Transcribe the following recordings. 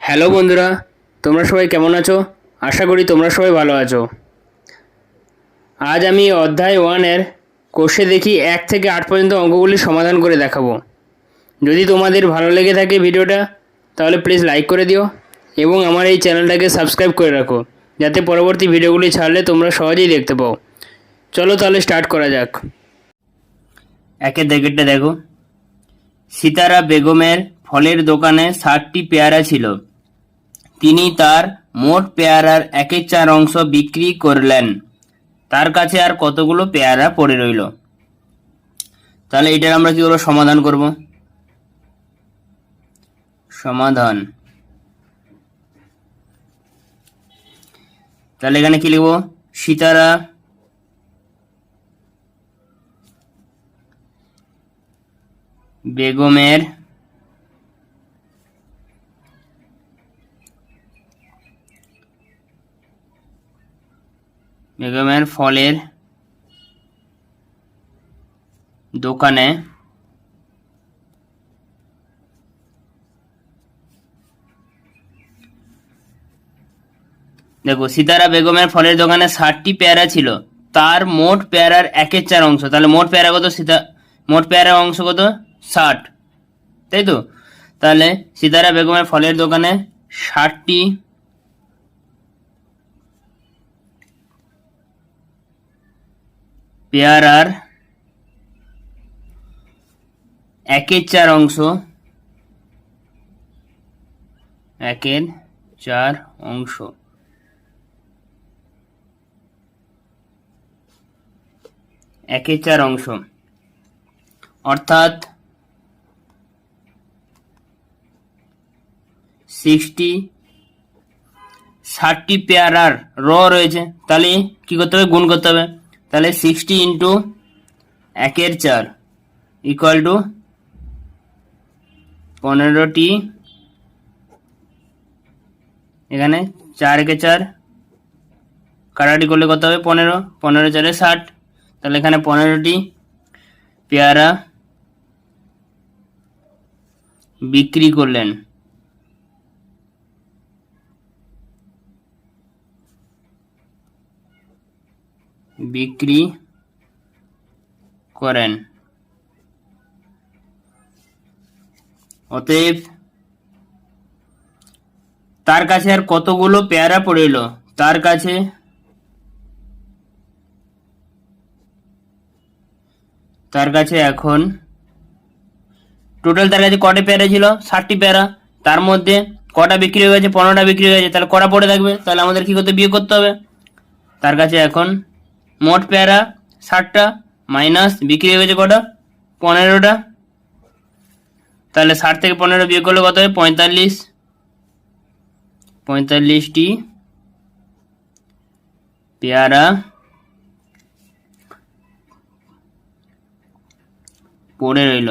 Hello বন্ধুরা, তোমরা সবাই কেমন আছো? আশা করি তোমরা সবাই ভালো আছো। আজ আমি অধ্যায় 1-এর কোষে দেখি 1 থেকে 8 পর্যন্ত অঙ্কগুলি সমাধান করে দেখাবো। যদি তোমাদের ভালো লেগে থাকে ভিডিওটা, তাহলে প্লিজ লাইক করে দিও এবং আমার এই চ্যানেলটাকে সাবস্ক্রাইব করে রাখো, যাতে পরবর্তী ভিডিওগুলি ছাড়লে তোমরা সহজেই দেখতে পাও। চলো তাহলে স্টার্ট করা যাক। একের দাগেরটা দেখো। সিতারা বেগমের ফলের দোকানে 60টি পেয়ারা ছিল। তিনি তার মোট পেয়ারার 1/4 অংশ বিক্রি করলেন। তার কাছে আর কতগুলো পেয়ারা পড়ে রইল? তাহলে এটার আমরা কি করবো? সমাধান করব। সমাধান। তাহলে এখানে কি লিখবো? সিতারা বেগমের ফলের দোকানে দেখো, সিতারা বেগমের ফলের দোকানে 60টি পেয়ারা ছিল। তার মোট পেয়ারার 1/4 অংশ। তাহলে মোট পেয়ারা কত? মোট পেয়ারার অংশ কত? 60, তাই তো? তাহলে সিতারা বেগমের ফলের দোকানে 60টি পেয়ারার 1/4 অংশ 1/4 অংশ 1/4 অংশ অর্থাৎ 60টি পেয়ারার রয়েছে। তাহলে কি করতে হবে? গুণ করতে হবে। তাহলে 60 ইন্টু 1/4 ইকুয়াল টু 15টি। এখানে 4/4 কাটাকাটি করলে কত হবে? 15। 15×4 = 60। তাহলে এখানে 15টি পেয়ারা বিক্রি করলেন। বিক্রি করেন। অতএব তার কাছে আর কতগুলো পেয়ারা পড়িল? তার কাছে এখন টোটাল তার কাছে কটা পেয়ারা ছিল? 60টি পেয়ারা। তার মধ্যে কটা বিক্রি হয়ে গেছে? 15টা বিক্রি হয়ে গেছে। তাহলে কটা পড়ে থাকবে? তাহলে আমাদের কি করতে? বিয়োগ করতে হবে। তার কাছে এখন মোট পেয়ারা 60টা মাইনাস বিক্রি হয়ে গেছে কটা? 15টা। তাহলে 60 থেকে 15 বিয়োগ করলে কত হবে? 45। 45টি পেয়ারা পড়ে রইল।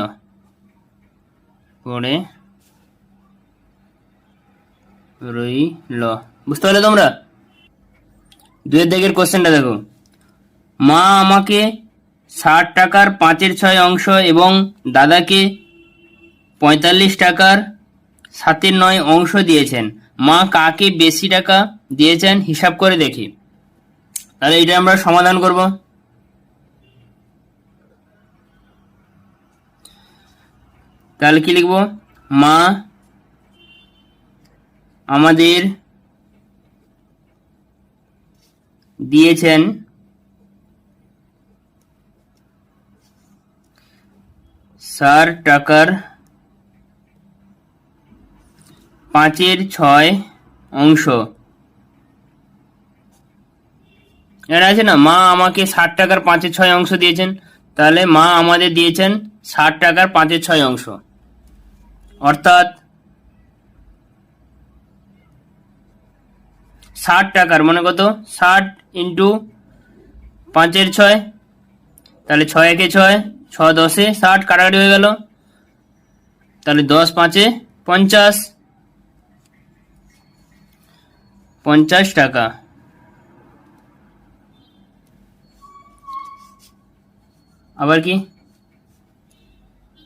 বুঝতে পারলে তোমরা? 2 দাগের কোশ্চেনটা দেখো। মা আমাকে 60 টাকার 5/6 অংশ এবং দাদাকে 45 টাকার 7/9 অংশ দিয়েছেন। মা কাকে বেশি টাকা দিয়েছেন হিসাব করে দেখি। তাহলে এটা আমরা সমাধান করব। তাহলে কি লিখব? মা আমাদের দিয়েছেন 60 টাকার 5/6 অংশ। এটা আছে না, মা আমাকে 60 টাকার 5/6 অংশ দিয়েছেন। তাহলে মা আমাদের দিয়েছেন 60 টাকার 5/6 অংশ। অর্থাৎ 60 টাকার মানে কত? 60 ইন্টু 5/6। তাহলে 6×6 6 10 60 কাটাকাটি হয়ে গেল। তাহলে 10×5 50। 50 টাকা। আবার কি?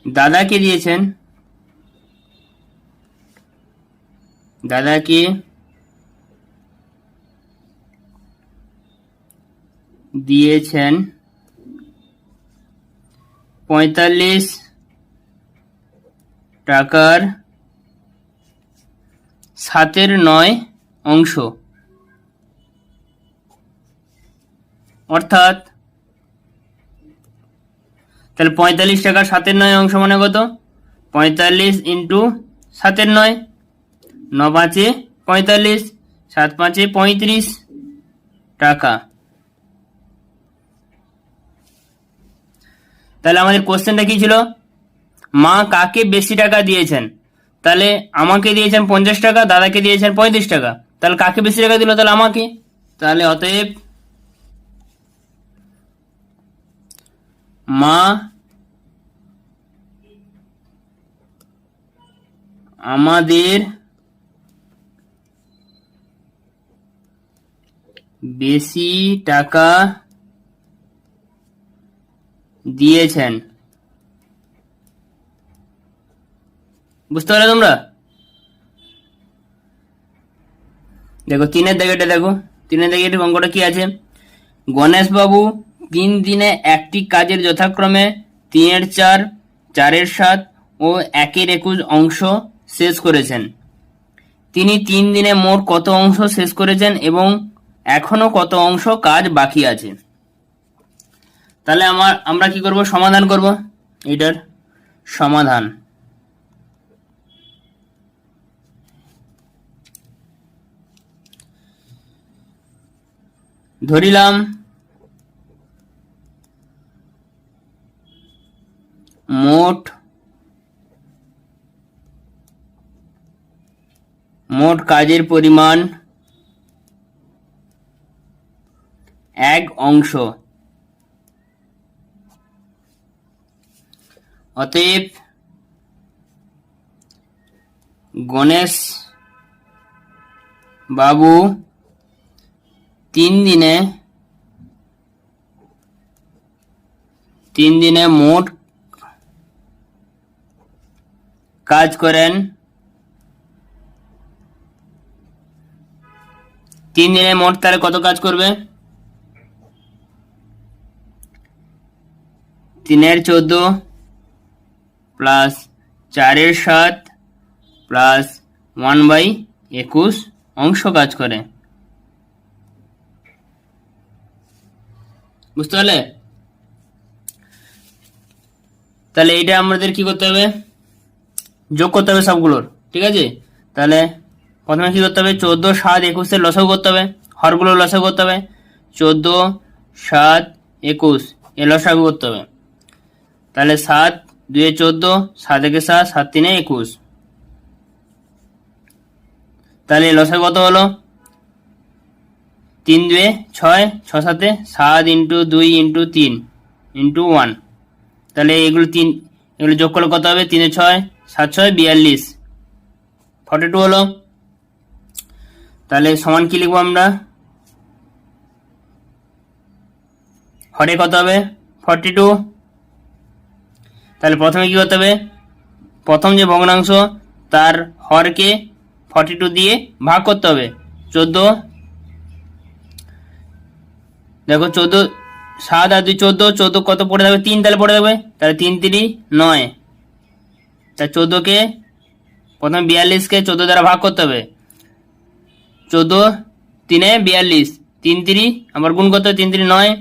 দাদাকে দিয়েছেন দাদাকে দিয়েছেন 45 টাকার 7/9 অংশ। অর্থাৎ তাহলে 45 টাকার 7/9 অংশ মানে কত? 45 ইন্টু 7/9, 9 5 45, 7 5 35 টাকা। তাহলে আমাদের কোশ্চেনটা কি ছিল? মা কাকে বেশি টাকা দিয়েছেন? তাহলে আমাকে দিয়েছেন 50 টাকা, দাদাকে দিয়েছেন 35 টাকা। তাহলে কাকে বেশি টাকা দিল? তাহলে আমাকে। তাহলে অতএব মা আমাদের বেশি টাকা দিয়েছেন। বুঝতে পারলে তোমরা? দেখো 3-এর দাগেটা দেখো, 3-এর দাগের অঙ্কটা কি আছে? গণেশবাবু 3 দিনে একটি কাজের যথাক্রমে 3/4, 4/7 ও 1/21 অংশ শেষ করেছেন। তিনি 3 দিনে মোট কত অংশ শেষ করেছেন এবং এখনো কত অংশ কাজ বাকি আছে? তাহলে আমরা কি করব? সমাধান করব। এটার সমাধান ধরিলাম মোট কাজের পরিমাণ 1 অংশ। অতএব গণেশ বাবু 3 দিনে মোট কাজ করেন 3 দিনে মোট তাহলে কত কাজ করবে? 3/14 প্লাস 4/7 প্লাস 1/21 অংশ কাজ করে। বুঝতে পারলে? তাহলে এটা আমাদের কি করতে হবে? যোগ করতে হবে সবগুলোর। ঠিক আছে? তাহলে প্রথমে কি করতে হবে? 14, 7, 21 লসাগু করতে হবে, হরগুলোর লসাগু করতে হবে। 14, 7, 21 এর লসাগু করতে হবে। তাহলে 7 2 14, 7 1 7, 7 3 21। তাহলে লসাগু কত হলো? 3 2 6, 6 7 7 ইন্টু 2 ইন্টু 3 ইন্টু 1। তাহলে এগুলো যোগ করলে কত হবে? 3 6 7 6 42, 42 হলো। তাহলে সমান কি লিখবো আমরা? হরে কত হবে? 42। তাহলে প্রথমে কি করতে হবে? প্রথম যে ভগ্নাংশ তার হরকে 42 দিয়ে ভাগ করতে হবে। 14, দেখো 14, 7 আর 2 14, 14 কত পড়ে থাকবে? 3 তাহলে পড়ে থাকবে। তাহলে 3 3 9। তা 14কে প্রথমে 42কে 14 দ্বারা ভাগ করতে হবে। 14 3 42, 3 3 আবার গুণ করতে হবে, 3 3 9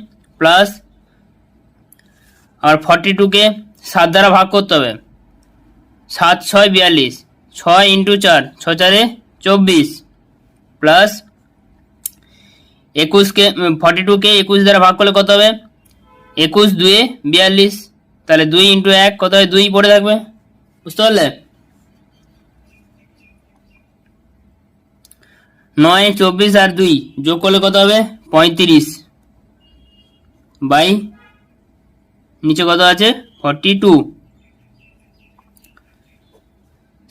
প্লাস আর 42কে 7 দ্বারা ভাগ করতে হবে। 7 6 42, 6 ইন্টু 4, 6 4 24 প্লাস 21কে 42কে 21 দ্বারা ভাগ করলে কত হবে? 21 2 42। তাহলে 2 ইন্টু 1 কত হয়? 2 পড়ে থাকবে। বুঝতে পারলে? 9 24 আর 2 যোগ করলে কত হবে? 35 বাই নিচে কত আছে? 42।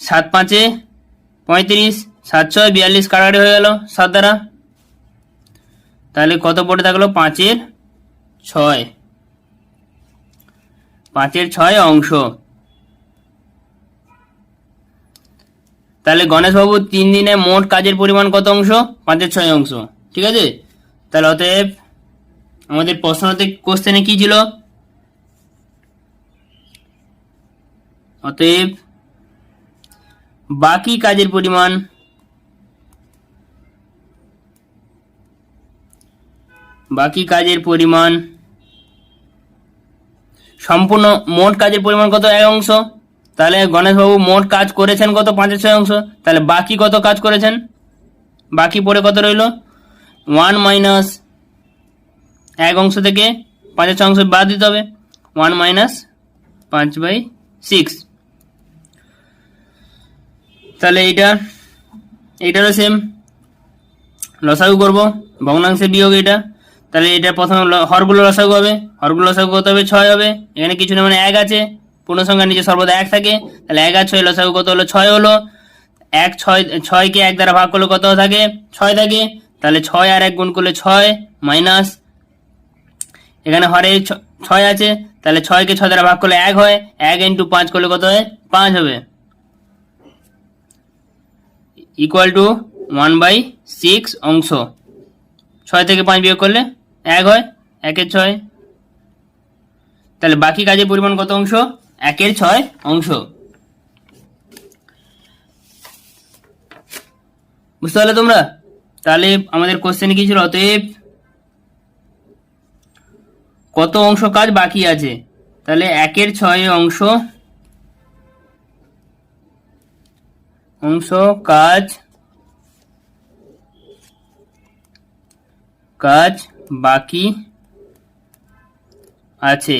7 5 35, 7 6 42 কাটাকাটি হয়ে গেল 7 দ্বারা। তাহলে কত পড়ে থাকলো? 5/6, 5/6 অংশ। তাহলে গণেশবাবু 3 দিনে মোট কাজের পরিমাণ কত অংশ? 5/6 অংশ। ঠিক আছে, তাহলে অতএব আমাদের প্রশ্নতে কোশ্চেনে কি ছিল? অতএব বাকি কাজের পরিমাণ সম্পূর্ণ মোট কাজের পরিমাণ কত? 1 অংশ। তাহলে গণেশবাবু মোট কাজ করেছেন কত? 5/6 অংশ। তাহলে বাকি কত কাজ করেছেন? বাকি পরে কত রইল? 1 মাইনাস 1 অংশ থেকে 5/6 অংশ বাদ দিতে হবে। 1 মাইনাস 5/6। তাহলে এইটারও সেম লসাগু করব, ভগ্নাংশের বিয়োগ এটা। তাহলে এটা প্রথমে হরগুলো লসাগু হবে, হরগুলো লসাগু কত হবে? 6 হবে। এখানে কিছু না, মানে 1 আছে, পূর্ণ সংখ্যার নিচে সর্বদা 1 থাকে। তাহলে 1 আর 6 লসাগু কত হলো? 6 হলো। 6কে 1 দ্বারা ভাগ করলে কত থাকে? 6 থাকে। তাহলে 6 আর 1 গুণ করলে 6 মাইনাস, এখানে হরে 6 আছে, তাহলে 6কে 6 দ্বারা ভাগ করলে 1 হয়। 1 ইন্টু 5 করলে কত হয়? 5 হবে, ইকুয়াল টু 1/6 অংশ। 6 থেকে 5 বিয়োগ করলে 1 হয়, 1/6। তাহলে বাকি কাজের পরিমাণ কত অংশ? 1/6 অংশ। বুঝতে পারলে তোমরা? তাহলে আমাদের কোশ্চেনে কি ছিল? অতএব কত অংশ কাজ বাকি আছে? তাহলে 1/6 অংশ কাজ বাকি আছে।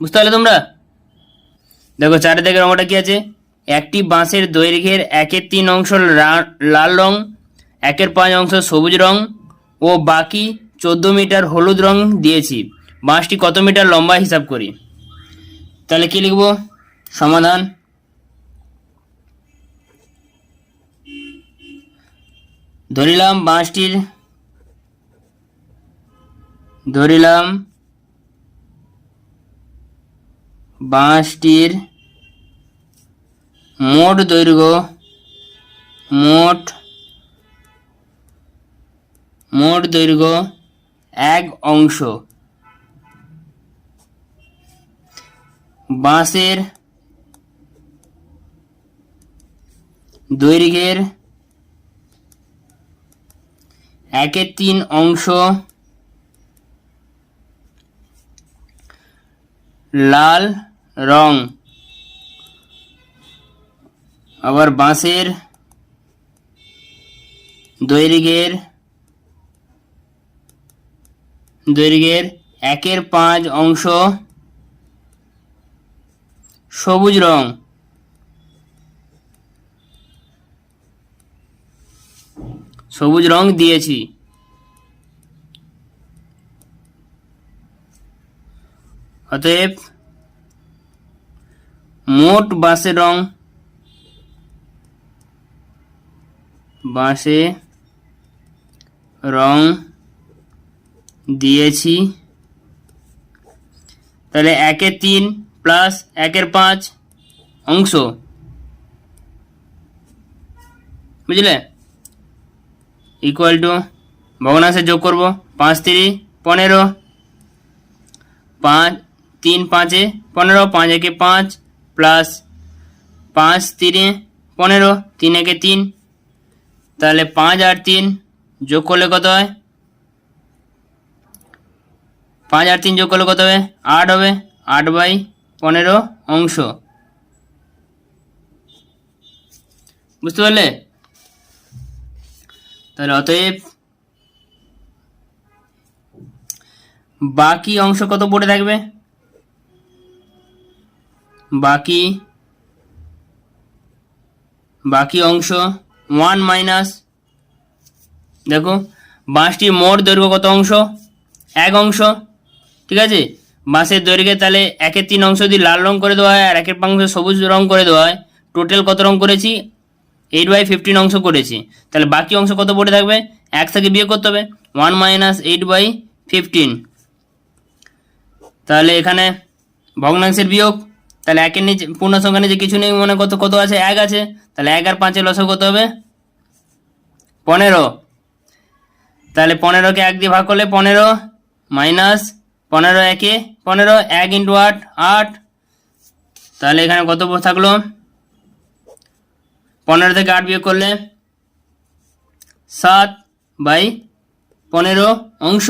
বুঝতে পারলে তোমরা? দেখো 4 থেকে অঙ্কটা কি আছে? একটি বাঁশের দৈর্ঘ্যের 1/3 অংশ লাল রং, 1/5 অংশ সবুজ রং ও বাকি 14 মিটার হলুদ রং দিয়েছি। বাঁশটি কত মিটার লম্বা হিসাব করি। তাহলে কি লিখব? সমাধান। ধরিলাম বাঁশটির মোট দৈর্ঘ্য 1 অংশ। বাঁশের দৈর্ঘ্যের 1/3 অংশ লাল রং, আবার বাঁশের দৈর্ঘ্যের 1/5 অংশ সবুজ রং। দিয়েছি। অতএব মোট বাঁশের রং দিয়েছি। তাহলে 1/3 প্লাস 1/5 অংশ, বুঝলে, ইকুয়াল টু ভগ্নাংশে যোগ করব। 5 3 15, 5 3 5 15, 5 1 5 প্লাস 5 3 15, 3 1 3। তাহলে 5 আর 3 যোগ করলে কত হয়? 5 আর 3 যোগ করলে কত হবে? 8 হবে। 8/15 অংশ। বুঝতে পারলে? তাহলে অতএব বাকি অংশ কত পড়ে থাকবে? বাকি অংশ 1 মাইনাস, দেখো বাঁশটির মোট দৈর্ঘ্য কত অংশ? 1 অংশ। ঠিক আছে, বাঁশের দৈর্ঘ্যে তাহলে 1/3 অংশ যদি লাল রং করে দেওয়া হয় আর 1/5 অংশ সবুজ রং করে দেওয়া হয়, টোটাল কত রং করেছি? 8/15 অংশ করেছি। তাহলে বাকি অংশ কত পড়ে থাকবে? 1 থেকে বিয়োগ করতে হবে। 1 মাইনাস 8/15। তাহলে এখানে ভগ্নাংশের বিয়োগ, তাহলে একের নিচে পূর্ণ সংখ্যার নিচে কিছু নেই মানে কত কত আছে, 1 আছে। তাহলে 1 আর 5 লসাগু কত হবে? 15। তাহলে 15কে 1 দিয়ে ভাগ করলে 15 মাইনাস 15 একে 15, 1 ইন্টু 8 8। তাহলে এখানে কত থাকলো? 15 থেকে 8 বিয়োগ করলে 7/15 অংশ।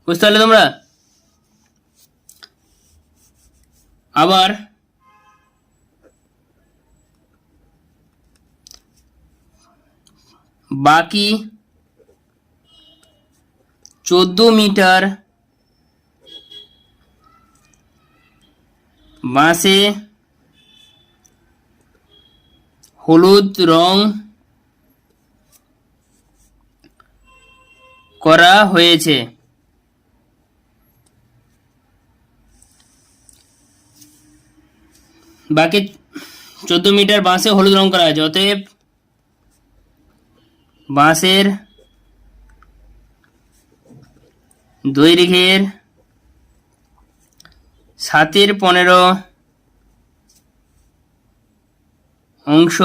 বুঝতে পারলে তোমরা? আবার বাকি 14 মিটার বাঁশে হলুদ রং করা হয়েছে। বাকি 14 মিটার বাঁশে হলুদ রং করা হয়েছে। অতএব বাঁশের দৈর্ঘ্যের 7/15 অংশ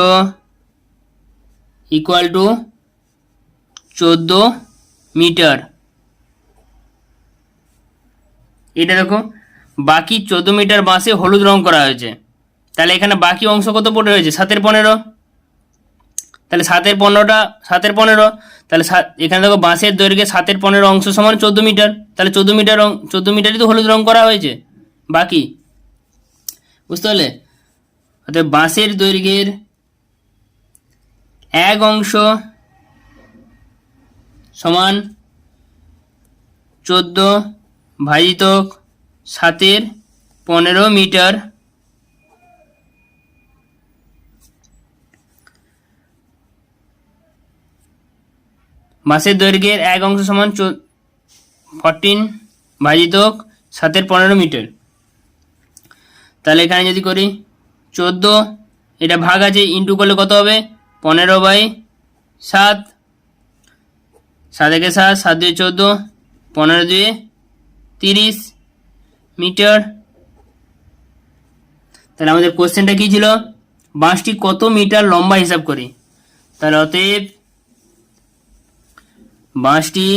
ইকুয়াল টু 14 মিটার। এটা দেখো, বাকি 14 মিটার বাঁশে হলুদ রং করা হয়েছে। তাহলে এখানে বাকি অংশ কত পড়ে রয়েছে? 7/15। তাহলে 7/15 তাহলে এখানে দেখো বাঁশের দৈর্ঘ্যে 7/15 অংশ সমান 14 মিটার। তাহলে 14 মিটারই তো হলুদ রং করা হয়েছে বাকি। বুঝতে পারলে? অর্থাৎ বাঁশের দৈর্ঘ্যের 1 অংশ সমান 14/7/15 মিটার। বাঁশের দৈর্ঘ্যের 1 অংশ সমান 14/7/15 মিটার। তাহলে এখানে যদি করি 14, এটা ভাগ আছে, ইন্টু করলে কত হবে? 15/7। 7 একে 7, 7 2 14, 15 2 30 মিটার। তাহলে আমাদের কোশ্চেনটা কি ছিল? বাঁশটি কত মিটার লম্বা হিসাব করি। তাহলে অতএব বাঁশটি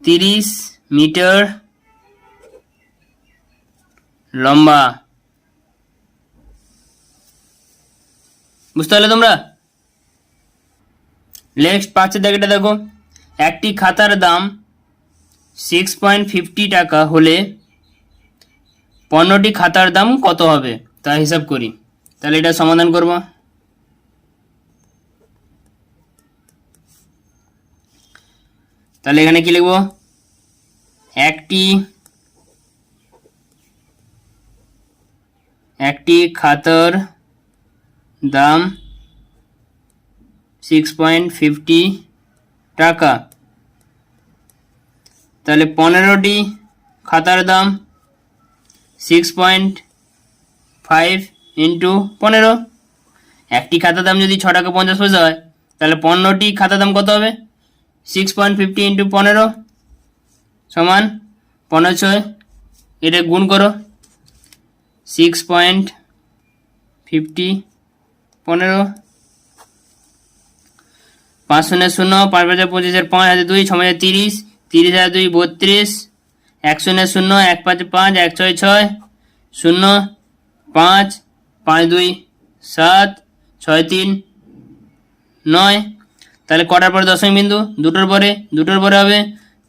30 মিটার লম্বা। বুঝতে পারলে তোমরা? নেক্সট 5 দাগেটা দেখো, একটি খাতার দাম 6.50 টাকা হলে 15টি খাতার দাম কত হবে তা হিসাব করি। তাহলে এটা সমাধান করব। তাহলে এখানে কি লিখব? একটি খাতার দাম 6.50 টাকা। তাহলে 15টি খাতার দাম 6.5 ইন্টু 15। একটি খাতার দাম যদি 6 টাকা 50 পয়সা হয়, তাহলে 15টি খাতার দাম কত হবে? 6.50 ইন্টু 15 সমান 15 6। এটা গুণ করো, 6.50 15, 5 0 0, 5 5 25, 5 হাতে 2, 6 30, 30 হাতে 2 32, 1 0 0, 1 5 5, 1 6 6, 0 5, 5 2 7, 6 3 9। তাহলে কটার পরে দশমিক বিন্দু? দুটোর পরে হবে।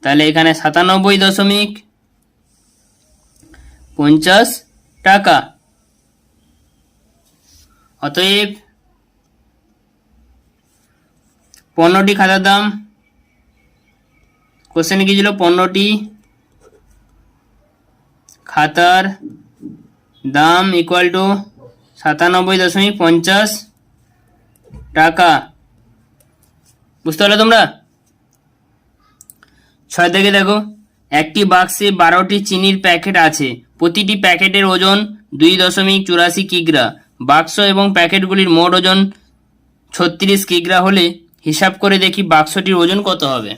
তাহলে এখানে 97.50 টাকা। অতএব 15টি খাতার দাম, কোশ্চেনে কি ছিল? 15টি খাতার দাম ইকুয়াল টু 97.50 টাকা। বুঝতে পারলে তোমরা? 6 থেকে দেখো, একটি বাক্সে 12টি চিনির প্যাকেট আছে। প্রতিটি প্যাকেটের ওজন 2.84 কিগ্রা। বাক্স এবং প্যাকেটগুলির মোট ওজন 36 কিগ্রা হলে হিসাব করে দেখি বাক্সটির ওজন কত হবে।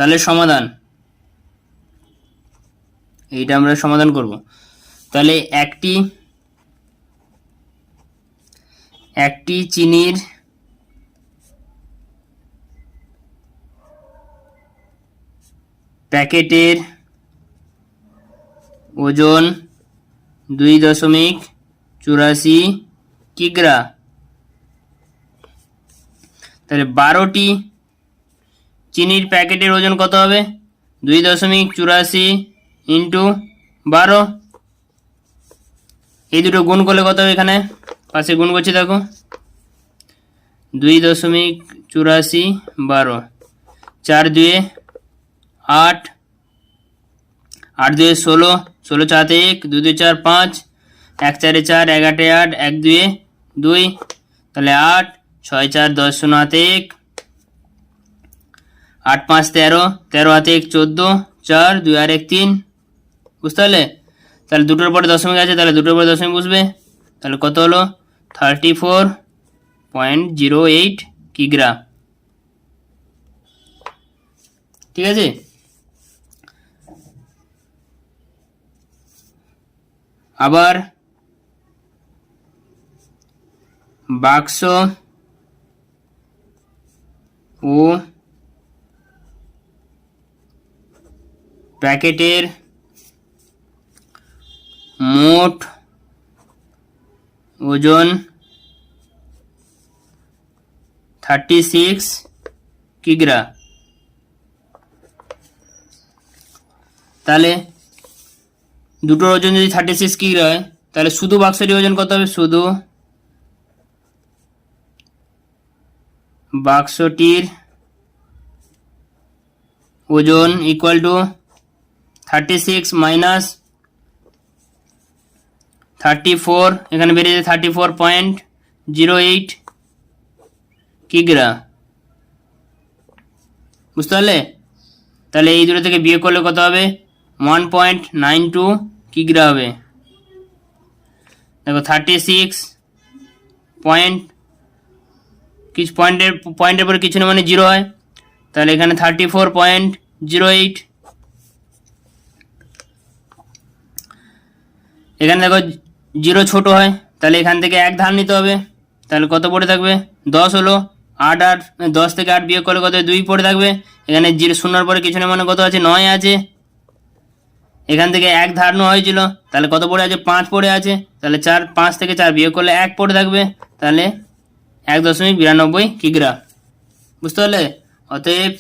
তাহলে সমাধান, এইটা আমরা সমাধান করব। তাহলে একটি চিনির প্যাকেটের ওজন 2.84 কিগ্রা। তাহলে 12টি চিনির প্যাকেটের ওজন কত হবে? 2.84 ইন্টু 12। এই দুটো গুণ করলে কত হবে? এখানে পাশে গুণ করছি, দেখো 2.84 12, 4 2 8, 8 2 16, 16 4 1, 2 2 4 5, 1 4 4, 1 8 8, 1 2 2, তাহলে 8 6 4 10 0 হাতে 1, 8 5 13, 13 হাতে 1 14, 4 2 আর 1 3। বুঝতে পারলে? তাহলে দুটোর পরে দশমিক আছে, তাহলে দুটোর পরে দশমিক বুঝবে। তাহলে কত হলো? 34.08 কিগ্রা। ঠিক আছে, আবার বাক্স ও প্যাকেটের মোট ওজন 36 কিগ্রা। তাহলে দুটোর ওজন যদি 36 কিগ্রা হয়, তাহলে শুধু বাক্সটির ওজন কত হবে? শুধু বাক্সটির ওজন ইকুয়াল টু 36 মাইনাস 34, এখানে বেরিয়েছে 34.08 কিগ্রা। বুঝতে পারলে? তাহলে এই দুটো থেকে বিয়োগ করলে কত হবে? 1.92 কিগ্রা হবে। দেখো 36 কিছু পয়েন্টের পরে কিছু না মানে 0 হয়, তাহলে এখানে 34.08। এখানে দেখো 0 ছোট হয়, তাহলে এখান থেকে 1 ধার নিতে হবে। তাহলে কত পড়ে থাকবে? 10 হলো। 8 আর 10 থেকে 8 বিয়োগ করলে কত? 2 পড়ে থাকবে। এখানে 0 পরে কিছু না মানে কত আছে? 9 আছে। এখান থেকে 1 ধারনো হয়েছিল, তাহলে কত পড়ে আছে? 5 পড়ে আছে। তাহলে 5 থেকে 4 বিয়োগ করলে 1 পড়ে থাকবে, তাহলে 1.92 কিগ্রা। বুঝতে পারলে? অতএব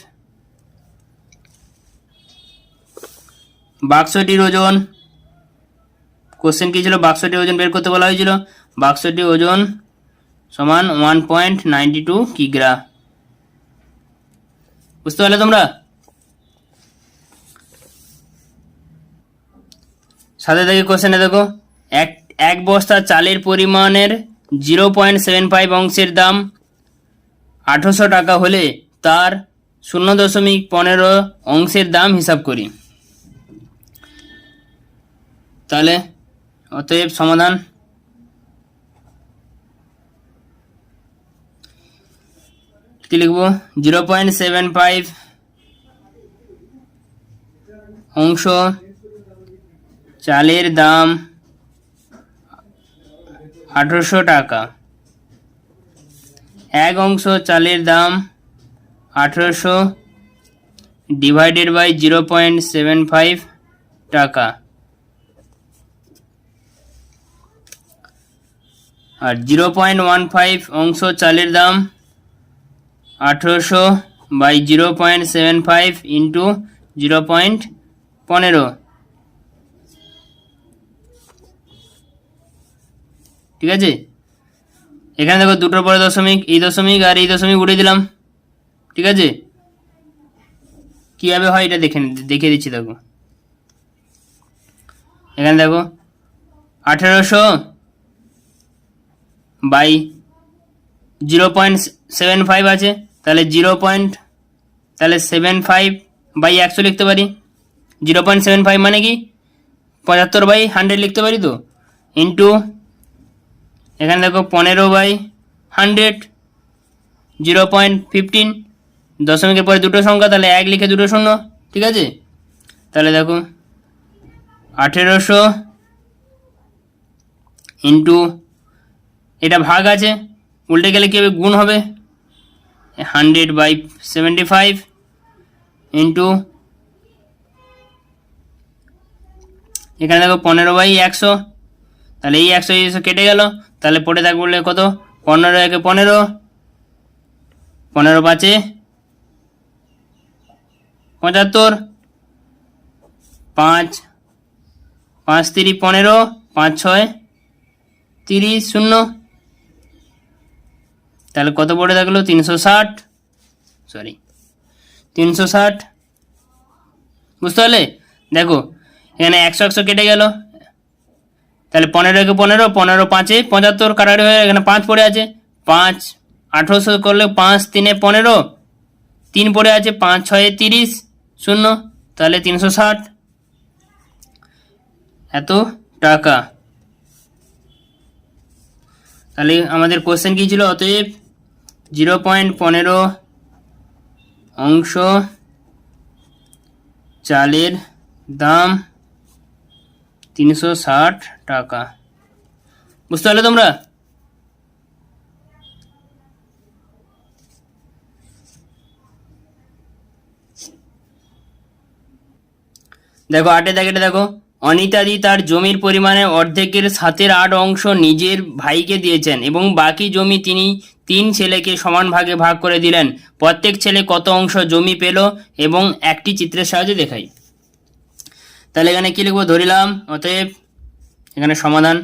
বাক্সটির ওজন, কোশ্চেন কি ছিল? বাক্সটির ওজন বের করতে বলা হয়েছিল। বাক্সটির ওজন সমান 1.92 কিগ্রা। বুঝতে পারলে তোমরা? সাথে থেকে কোশ্চেনে দেখো, এক বস্তা চালের পরিমাণের 0.75 অংশের দাম 1800 টাকা হলে তার 0.15 অংশের দাম হিসাব করি। তাহলে অতএব সমাধান, কি লিখবো? 0.75 অংশ চালের দাম 1800 টাকা, 1 অংশ চালের দাম 1800 ডিভাইডেড বাই 0.75 টাকা, আর 0.15 অংশ চালের দাম 1800 বাই 0.75 ইন্টু 0.15। ঠিক আছে, এখানে দেখো দুটোর পরে দশমিক, এই দশমিক আর এই দশমিক উঠে দিলাম। ঠিক আছে, কীভাবে হয় এটা দেখিয়ে দিচ্ছি। দেখো এখানে দেখো 1800 বাই 0.75 আছে, তাহলে 0.75 বাই 100 লিখতে পারি। 0.75 মানে কি 75 বাই 100 লিখতে পারি তো, ইন্টু এখানে দেখো 15 বাই 100 0.15 দশমিকের পরে দুটো সংখ্যা, তাহলে 1 লিখে দুটো শূন্য, ঠিক আছে। তাহলে দেখো 1800 ইন্টু, এটা ভাগ আছে, উল্টে গেলে কী হবে, গুণ হবে, 100/75 ইন্টু, এখানে দেখো 15/100, তাহলে এই 100 কেটে গেল, তাহলে পড়ে থাকবে বললে কত, 15 একে 15, 15 5 75, 5 5 3 15, 5 6 30, 0, তাহলে কত পড়ে থাকলো, 360, বুঝতে পারলে। দেখো এখানে 100 কেটে গেল, তাহলে 15 একে 15, 15 5 75, কাটাকাটি হয়ে এখানে 5 পড়ে আছে, 5 1800 করলে 5 3 15, 3 পড়ে আছে, 5 6 30, 0, তাহলে 360 এত টাকা। তাহলে আমাদের কোশ্চেন কী ছিল, অতএব 0.15 অংশ চালের দাম 360 টাকা। বুঝতে পারলে তোমরা। দেখো 8 দাগেটা দেখো, অনিতাদি তার জমির পরিমাণে অর্ধেকের 7/8 অংশ নিজের ভাইকে দিয়েছেন এবং বাকি জমি তিনি 3 ছেলেকে সমান ভাগে ভাগ করে দিলেন। প্রত্যেক ছেলে কত অংশ জমি পেল এবং একটি চিত্রের সাহায্যে দেখাই। তাহলে এখানে কি লিখবো, ধরিলাম, অতএব এখানে সমাধান,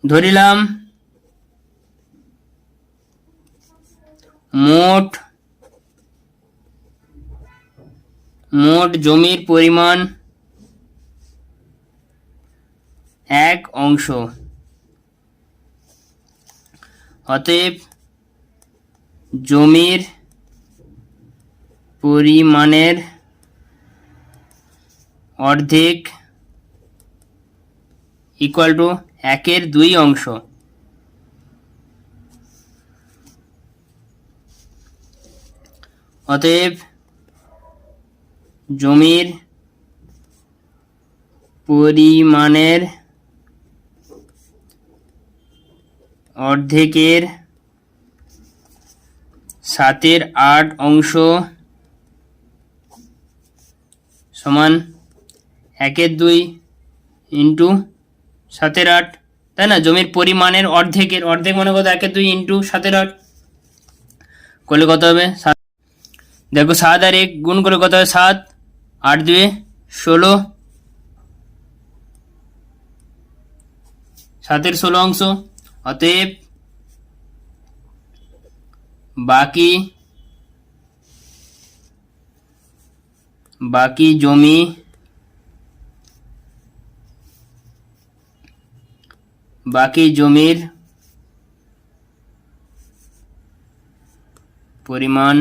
ধরিলাম মোট জমির পরিমাণ 1 অংশ, অতএব জমির পরিমাণের অর্ধেক ইকুয়াল টু 1/2 অংশ। অতএব জমির পরিমাণের অর্ধেকের 7/8 অংশ সমান 1/2 ইন্টু 7/8, তাই না। জমির পরিমাণের অর্ধেকের, অর্ধেক মানে কত, 1/2 ইন্টু 7/8 করলে কত হবে, দেখো 7 আর 1 গুণ করে কত হবে, 7, 8 2 16, 7-এর 16 অংশ। অতএব বাকি জমি জমির পরিমাণ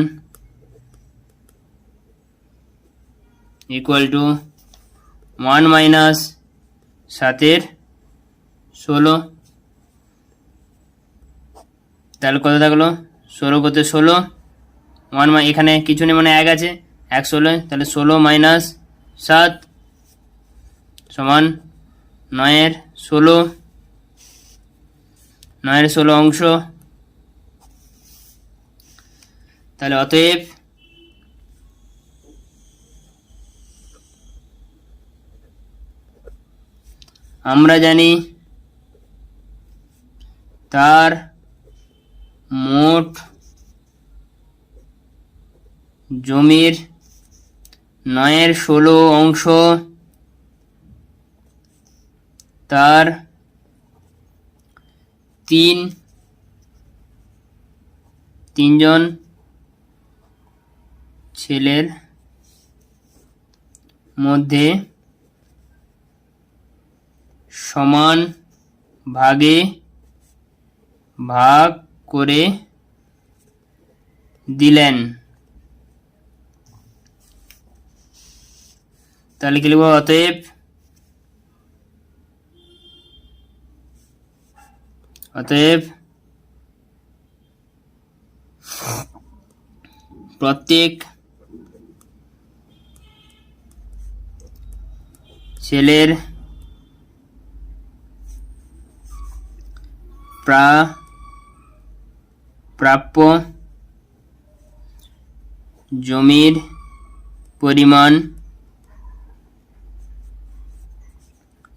ইকুয়াল টু 1 মাইনাস 7/16, তাহলে কত থাকলো, 16 করতে 16, 1 এখানে কিছু নেই মানে 1 আছে, 1 16, তাহলে 16 মাইনাস 7 সমান 9/16, 9/16 অংশ। তাহলে অতএব আমরা জানি তার মোট জমির 9/16 অংশ তার তিনজন ছেলের মধ্যে সমান ভাগে ভাগ করে দিলেন। তাহলে কি লিখব, অতএব প্রত্যেক ছেলের প্রাপ্য জমির পরিমাণ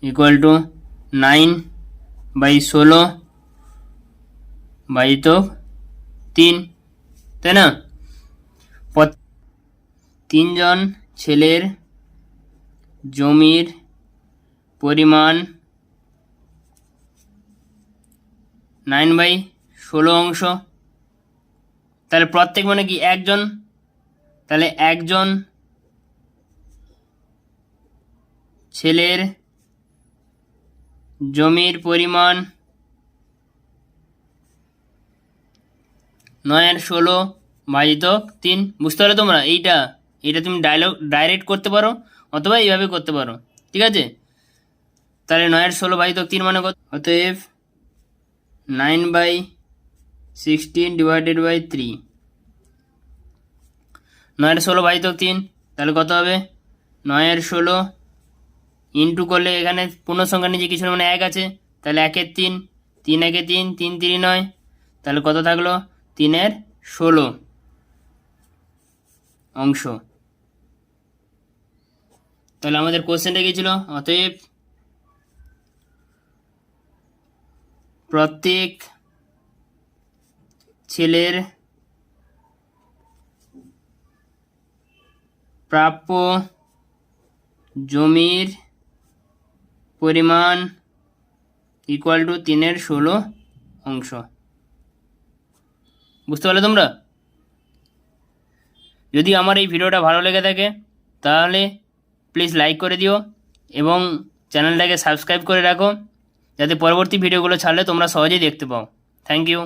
ইকুয়াল টু 9/16 ভাজিত 3, তাই না? 3 জন ছেলের জমির পরিমাণ 9/16 অংশ। তাহলে প্রত্যেক মানে কি একজন, তাহলে একজন ছেলের জমির পরিমাণ 9/16 ভাজিত 3। বুঝতে পারো তোমরা? এইটা তুমি ডাইরেক্ট করতে পারো অথবা এইভাবে করতে পারো, ঠিক আছে? তাহলে 9/16 ভাজিত 3 মানে কত? অতএব 9/16 ডিভাইডেড বাই 3। 9/16 ভাজিত 3 তাহলে কত হবে? 9/16 ইন্টু করলে এখানে পূর্ণ সংখ্যা নিচে কিছু মানে 1 আছে, তাহলে 1-এর 3, 3-1-এ 3, 3-3 9, তাহলে কত থাকলো? 3/16 অংশ। তাহলে আমাদের কোশ্চেনটা কি ছিল? অতএব প্রত্যেক ছেলের প্রাপ্য জমির পরিমাণ ইকুয়াল টু 3/16 অংশ। বুঝতে পারলে তোমরা? যদি আমার এই ভিডিওটা ভালো লেগে থাকে তাহলে প্লিজ লাইক করে দিও এবং চ্যানেলটাকে সাবস্ক্রাইব করে রাখো, যাতে পরবর্তী ভিডিওগুলো ছাড়লে তোমরা সহজেই দেখতে পাও। Thank you.